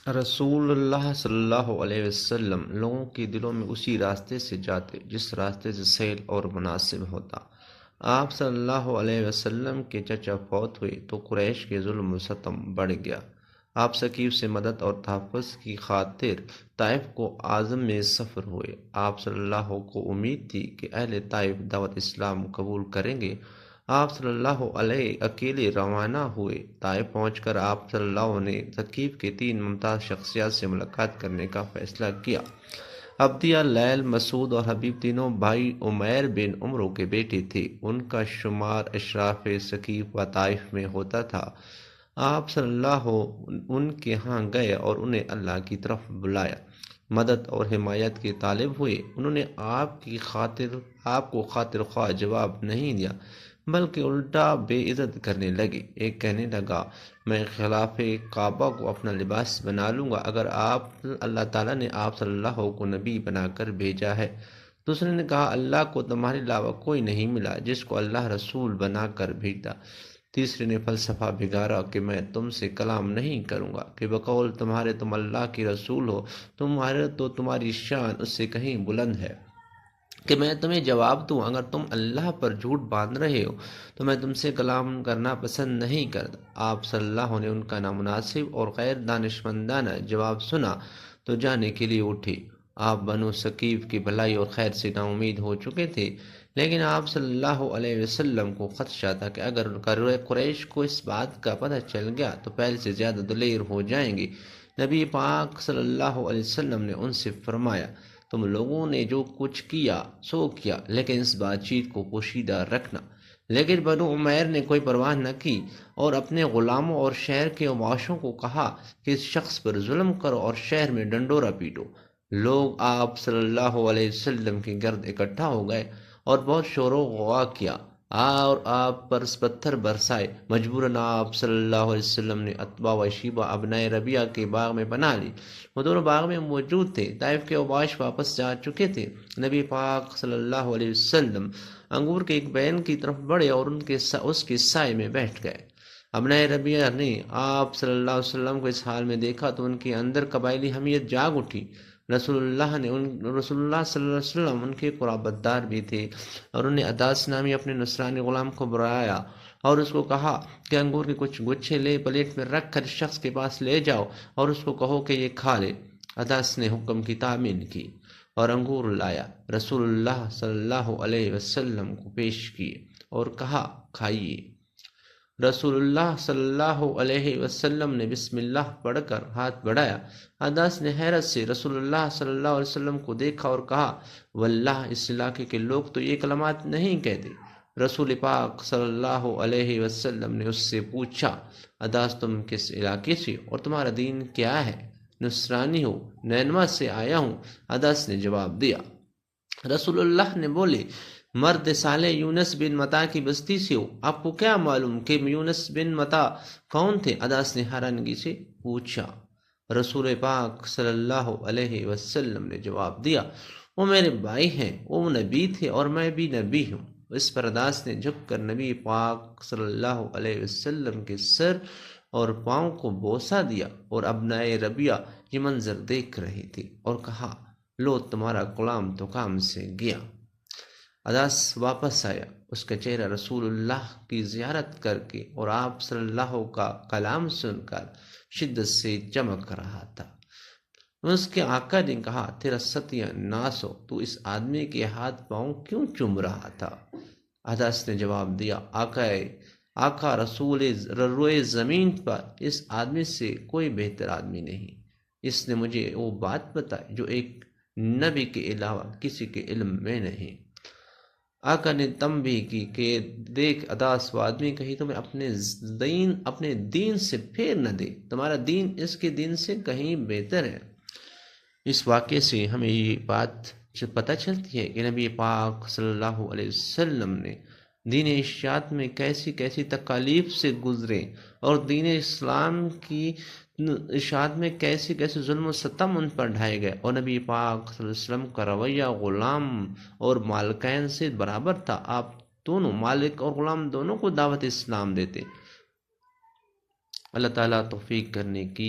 رسول اللہ صلی اللہ علیہ وسلم لوگوں کے دلوں میں اسی راستے سے جاتے جس راستے سے سیل اور مناسب ہوتا۔ آپ صلی اللہ علیہ وسلم کے چچا فوت ہوئے تو قریش کے ظلم و ستم بڑھ گیا۔ آپ ثقیف سے مدد اور تحفظ کی خاطر طائف کو عازم میں سفر ہوئے۔ آپ صلی اللہ کو امید تھی کہ اہل طائف دعوت اسلام قبول کریں گے۔ آپ صلی اللہ علیہ اکیلے روانہ ہوئے۔ طائف پہنچ کر آپ صلی اللہ نے ثقیف کے 3 ممتاز شخصیات سے ملاقات کرنے کا فیصلہ کیا۔ عبدیہ، لیل، مسعود اور حبیب تینوں بھائی عمیر بن عمرو کے بیٹے تھے۔ ان کا شمار اشراف ثقیف و طائف میں ہوتا تھا۔ آپ صلی اللہ ان کے ہاں گئے اور انہیں اللہ کی طرف بلایا، مدد اور حمایت کے طالب ہوئے۔ انہوں نے آپ کو خاطر خواہ جواب نہیں دیا بلکہ الٹا بے عزت کرنے لگے۔ ایک کہنے لگا، میں خلاف کعبہ کو اپنا لباس بنا لوں گا اگر اللہ تعالیٰ نے آپ صلی اللہ کو نبی بنا کر بھیجا ہے۔ دوسرے نے کہا، اللہ کو تمہارے علاوہ کوئی نہیں ملا جس کو اللہ رسول بنا کر بھیجتا۔ تیسرے نے فلسفہ بگاڑا کہ میں تم سے کلام نہیں کروں گا، کہ بقول تمہارے تم اللہ کے رسول ہو، تمہاری شان اس سے کہیں بلند ہے کہ میں تمہیں جواب دوں۔ اگر تم اللہ پر جھوٹ باندھ رہے ہو تو میں تم سے کلام کرنا پسند نہیں کرتا۔ آپ صلی اللہ نے ان کا نامناسب اور غیر دانشمندانہ جواب سنا تو جانے کے لیے اٹھے۔ آپ بنو ثقیف کی بھلائی اور خیر سے نا امید ہو چکے تھے، لیکن آپ صلی اللہ علیہ وسلم کو خدشہ تھا کہ اگر قریش کو اس بات کا پتہ چل گیا تو پہلے سے زیادہ دلیر ہو جائیں گے۔ نبی پاک صلی اللہ علیہ وسلم نے ان سے فرمایا، تم لوگوں نے جو کچھ کیا سو کیا، لیکن اس بات چیت کو پوشیدہ رکھنا۔ لیکن بنو عمیر نے کوئی پرواہ نہ کی اور اپنے غلاموں اور شہر کے معاشوں کو کہا کہ اس شخص پر ظلم کرو اور شہر میں ڈنڈورا پیٹو۔ لوگ آپ صلی اللہ علیہ وسلم کے گرد اکٹھا ہو گئے اور بہت شور و غوا کیا اور آپ پر پتھر برسائے۔ مجبوراً آپ صلی اللہ علیہ وسلم نے عتبہ و شیبہ ابنائے ربیہ کے باغ میں پناہ لی۔ وہ دونوں باغ میں موجود تھے۔ طائف کے اوباش واپس جا چکے تھے۔ نبی پاک صلی اللہ علیہ وسلم انگور کے ایک بین کی طرف بڑھے اور اس کے سائے میں بیٹھ گئے۔ ابنائے ربیہ نے آپ صلی اللہ علیہ وسلم کو اس حال میں دیکھا تو ان کے اندر قبائلی حمیت جاگ اٹھی۔ رسول اللہ صلی اللہ علیہ وسلم ان کے قرابت دار بھی تھے اور انہیں عداس نامی اپنے نصرانی غلام کو بلایا اور اس کو کہا کہ انگور کے کچھ گچھے لے پلیٹ میں رکھ کر اس شخص کے پاس لے جاؤ اور اس کو کہو کہ یہ کھا لے۔ عداس نے حکم کی تعمیل کی اور انگور لایا، رسول اللہ صلی اللہ علیہ وسلم کو پیش کیے اور کہا، کھائیے۔ رسول اللہ صلی اللہ علیہ وسلم نے بسم اللہ پڑھ کر ہاتھ بڑھایا۔ عداس نے حیرت سے رسول اللہ صلی اللہ علیہ وسلم کو دیکھا اور کہا، واللہ اس علاقے کے لوگ تو یہ کلمات نہیں کہتے۔ رسول پاک صلی اللہ علیہ وسلم نے اس سے پوچھا، عداس تم کس علاقے سے اور تمہارا دین کیا ہے؟ نصرانی ہو، نینوا سے آیا ہوں، عداس نے جواب دیا۔ رسول اللہ نے بولے، مرد صالح یونس بن متا کی بستی سے ہو، آپ کو کیا معلوم کہ یونس بن متا کون تھے؟ عداس نے حیرانگی سے پوچھا۔ رسول پاک صلی اللہ علیہ وسلم نے جواب دیا، وہ میرے بھائی ہیں، وہ نبی تھے اور میں بھی نبی ہوں۔ اس پر عداس نے جھک کر نبی پاک صلی اللہ علیہ وسلم کے سر اور پاؤں کو بوسہ دیا اور ابنائے ربیہ یہ منظر دیکھ رہی تھی اور کہا، لو تمہارا غلام تو کام سے گیا۔ عداس واپس آیا، اس کا چہرہ رسول اللہ کی زیارت کر کے اور آپ صلی اللہ کا کلام سن کر شدت سے چمک رہا تھا۔ اس کے آقا نے کہا، تیرا ستیہ ناس ہو، تو اس آدمی کے ہاتھ پاؤں کیوں چوم رہا تھا؟ عداس نے جواب دیا، آقا رسول روئے زمین پر اس آدمی سے کوئی بہتر آدمی نہیں۔ اس نے مجھے وہ بات بتائی جو ایک نبی کے علاوہ کسی کے علم میں نہیں۔ آقا نے تنبیہ کی کہ دیکھ عداس، وہ آدمی کہیں تمہیں اپنے دین سے پھیر نہ دے، تمہارا دین اس کے دین سے کہیں بہتر ہے۔ اس واقعے سے ہمیں یہ بات پتہ چلتی ہے کہ نبی پاک صلی اللہ علیہ وسلم نے دین ارشاد میں کیسی کیسی تکالیف سے گزرے اور دین اسلام کی ارشاد میں کیسے کیسے ظلم و ستم ان پر ڈھائے گئے، اور نبی پاک صلی اللہ علیہ وسلم کا رویہ غلام اور مالکین سے برابر تھا۔ آپ دونوں، مالک اور غلام دونوں کو دعوت اسلام دیتے۔ اللہ تعالیٰ توفیق کرنے کی